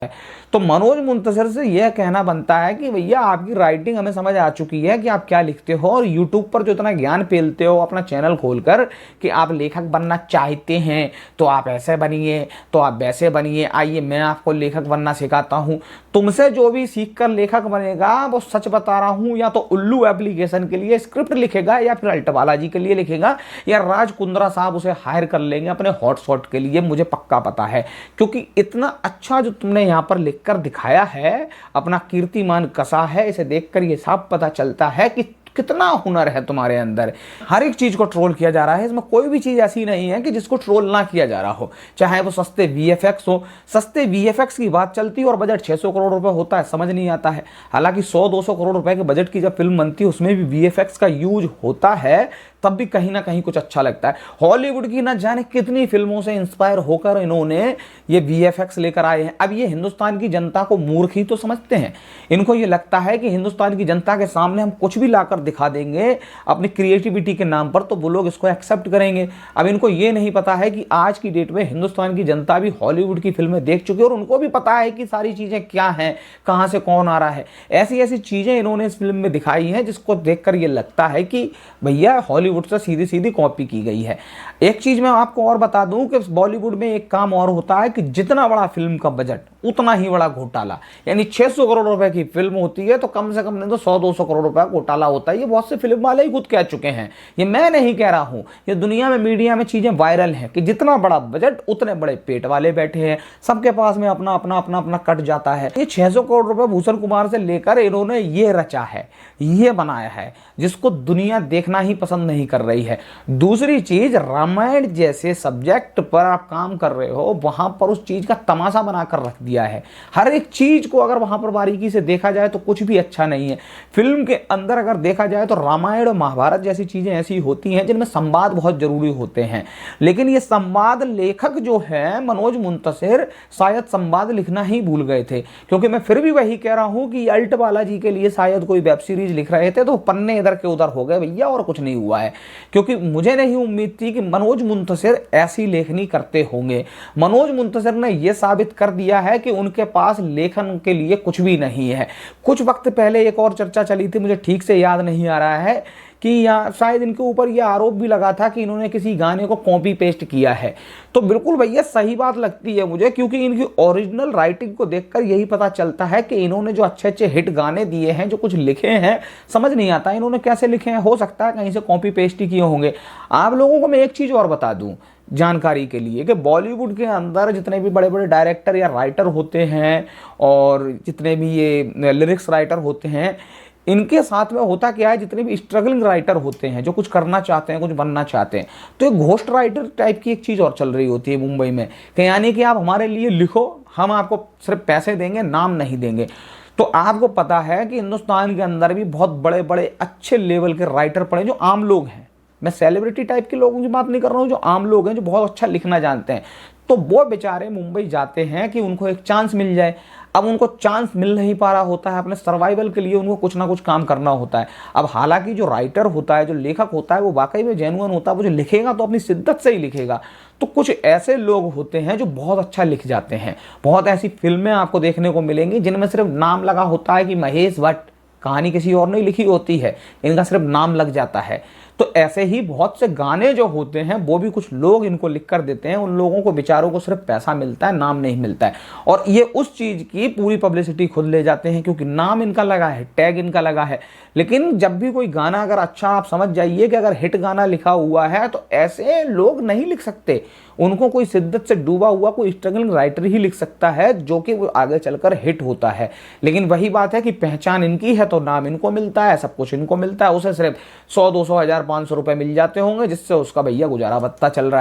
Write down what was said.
तो मनोज मुंतशिर से यह कहना बनता है कि भैया आपकी राइटिंग हमें समझ आ चुकी है कि आप क्या लिखते हो, और यूट्यूब पर जो इतना ज्ञान पेलते हो अपना चैनल खोलकर कि आप लेखक बनना चाहते हैं तो आप ऐसे बनिए, तो आप वैसे बनिए, आइए मैं आपको लेखक बनना सिखाता हूं। तुमसे जो भी सीख कर लेखक बनेगा वो सच बता रहा हूं या तो उल्लू एप्लीकेशन के लिए स्क्रिप्ट लिखेगा, या फिर अल्टबालाजी के लिए लिखेगा, या राज कुंद्रा साहब उसे हायर कर लेंगे अपने हॉटशॉट के लिए, मुझे पक्का पता है। क्योंकि इतना अच्छा जो तुमने यहाँ पर कर दिखाया है, अपना कीर्तिमान कसा है, इसे देखकर ये साफ पता चलता है कि कितना हुनर है तुम्हारे अंदर। हर एक चीज को ट्रोल किया जा रहा है, इसमें कोई भी चीज ऐसी नहीं है कि जिसको ट्रोल ना किया जा रहा हो, चाहे वो सस्ते वीएफएक्स हो। सस्ते वीएफएक्स की बात चलती है और बजट 600 करोड़ रुपए होता है, समझ नहीं आता है। हालांकि 100-200 करोड़ रुपए के बजट की जब फिल्म बनती है उसमें भी वीएफएक्स का यूज होता है, तब भी कहीं ना कहीं कुछ अच्छा लगता है। हॉलीवुड की ना जाने कितनी फिल्मों से इंस्पायर होकर इन्होंने ये वीएफएक्स लेकर आए हैं। अब ये हिंदुस्तान की जनता को मूर्ख ही तो समझते हैं। इनको ये लगता है कि हिंदुस्तान की जनता के सामने हम कुछ भी लाकर दिखा देंगे अपनी क्रिएटिविटी के नाम पर तो वो लोग इसको एक्सेप्ट करेंगे। अब इनको ये नहीं पता है कि आज की डेट में हिंदुस्तान की जनता भी हॉलीवुड की फिल्में देख चुकी है और उनको भी पता है कि सारी चीजें क्या हैं, कहां से कौन आ रहा है। ऐसी ऐसी चीजें इन्होंने इस फिल्म में दिखाई हैं जिसको देखकर ये लगता है कि भैया हॉलीवुड से सीधी सीधी कॉपी की गई है। एक चीज मैं आपको और बता दूं कि बॉलीवुड में एक काम और होता है कि जितना बड़ा फिल्म का बजट उतना ही बड़ा घोटाला। यानी 600 करोड़ रुपए की फिल्म होती है तो कम से कम नहीं तो 100-200 करोड़ रुपए घोटाला होता है। ये बहुत से फिल्म वाले ही खुद कह चुके हैं, ये मैं नहीं कह रहा हूं। ये दुनिया में मीडिया में चीजें वायरल हैं कि जितना बड़ा बजट उतने बड़े पेट वाले बैठे हैं, सबके पास में अपना अपना अपना अपना कट जाता है। ये 600 करोड़ रुपए भूषण कुमार से लेकर इन्होंने ये रचा है, ये बनाया है, जिसको दुनिया देखना ही पसंद नहीं कर रही है। दूसरी चीज, रामायण जैसे सब्जेक्ट पर आप काम कर रहे हो, वहां पर उस चीज का तमाशा बनाकर रख दिया है। हर एक चीज को अगर वहां पर बारीकी से देखा जाए तो कुछ भी अच्छा नहीं है। फिल्म के अंदर अगर देखा जाए तो रामायण और महाभारत जैसी चीजें ऐसी होती हैं जिनमें संवाद बहुत जरूरी होते हैं, लेकिन ये संवाद लेखक जो है मनोज मुंतशिर शायद संवाद लिखना ही भूल गए थे। क्योंकि मैं फिर भी वही कह रहा हूं कि अल्ट बालाजी के लिए शायद कोई वेब सीरीज लिख रहे थे तो पन्ने इधर के उधर हो गए भैया, और कुछ नहीं हुआ है। क्योंकि मुझे नहीं उम्मीद थी कि मनोज मुंतशिर ऐसी लेखनी करते होंगे। मनोज मुंतशिर ने यह साबित कर दिया है कि उनके पास लेखन के लिए कुछ भी नहीं है। कुछ वक्त पहले एक और चर्चा चली थी, मुझे ठीक से याद नहीं आ रहा है, कि यहाँ शायद इनके ऊपर यह आरोप भी लगा था कि इन्होंने किसी गाने को कॉपी पेस्ट किया है। तो बिल्कुल भैया सही बात लगती है मुझे, क्योंकि इनकी ओरिजिनल राइटिंग को देखकर यही पता चलता है कि इन्होंने जो अच्छे अच्छे हिट गाने दिए हैं, जो कुछ लिखे हैं, समझ नहीं आता इन्होंने कैसे लिखे हैं। हो सकता है कहीं से कॉपी पेस्ट ही किए होंगे। आप लोगों को मैं एक चीज और बता दूं जानकारी के लिए कि बॉलीवुड के अंदर जितने भी बड़े बड़े डायरेक्टर या राइटर होते हैं और जितने भी ये लिरिक्स राइटर होते हैं, इनके साथ में होता क्या है, जितने भी स्ट्रगलिंग राइटर होते हैं जो कुछ करना चाहते हैं, कुछ बनना चाहते हैं, तो एक घोस्ट राइटर टाइप की एक चीज़ और चल रही होती है मुंबई में कि यानी कि आप हमारे लिए लिखो, हम आपको सिर्फ पैसे देंगे, नाम नहीं देंगे। तो आपको पता है कि हिंदुस्तान के अंदर भी बहुत बड़े बड़े अच्छे लेवल के राइटर पड़े जो आम लोग हैं। मैं सेलिब्रिटी टाइप के लोगों की बात नहीं कर रहा हूँ, जो आम लोग हैं जो बहुत अच्छा लिखना जानते हैं, तो वो बेचारे मुंबई जाते हैं कि उनको एक चांस मिल जाए। अब उनको चांस मिल नहीं पा रहा होता है, अपने सर्वाइवल के लिए उनको कुछ ना कुछ काम करना होता है। अब हालांकि जो राइटर होता है, जो लेखक होता है, वो वाकई में जेन्युइन होता है, वो जो लिखेगा तो अपनी शिद्दत से ही लिखेगा। तो कुछ ऐसे लोग होते हैं जो बहुत अच्छा लिख जाते हैं। बहुत ऐसी फिल्में आपको देखने को मिलेंगी जिनमें सिर्फ नाम लगा होता है कि महेश भट्ट, कहानी किसी और ने लिखी होती है, इनका सिर्फ नाम लग जाता है। तो ऐसे ही बहुत से गाने जो होते हैं वो भी कुछ लोग इनको लिख कर देते हैं, उन लोगों को बेचारों को सिर्फ पैसा मिलता है, नाम नहीं मिलता है। और ये उस चीज की पूरी पब्लिसिटी खुद ले जाते हैं क्योंकि नाम इनका लगा है, टैग इनका लगा है। लेकिन जब भी कोई गाना अगर अच्छा, आप समझ जाइए कि अगर हिट गाना लिखा हुआ है तो ऐसे लोग नहीं लिख सकते, उनको कोई शिद्दत से डूबा हुआ कोई स्ट्रगलिंग राइटर ही लिख सकता है जो कि वो आगे चलकर हिट होता है। लेकिन वही बात है कि पहचान इनकी है तो नाम इनको मिलता है, सब कुछ इनको मिलता है। उसे सिर्फ 100, 200, 1000, 500 रुपए मिल जाते होंगे जिससे उसका भैया गुजारा भत्ता चल रहा है।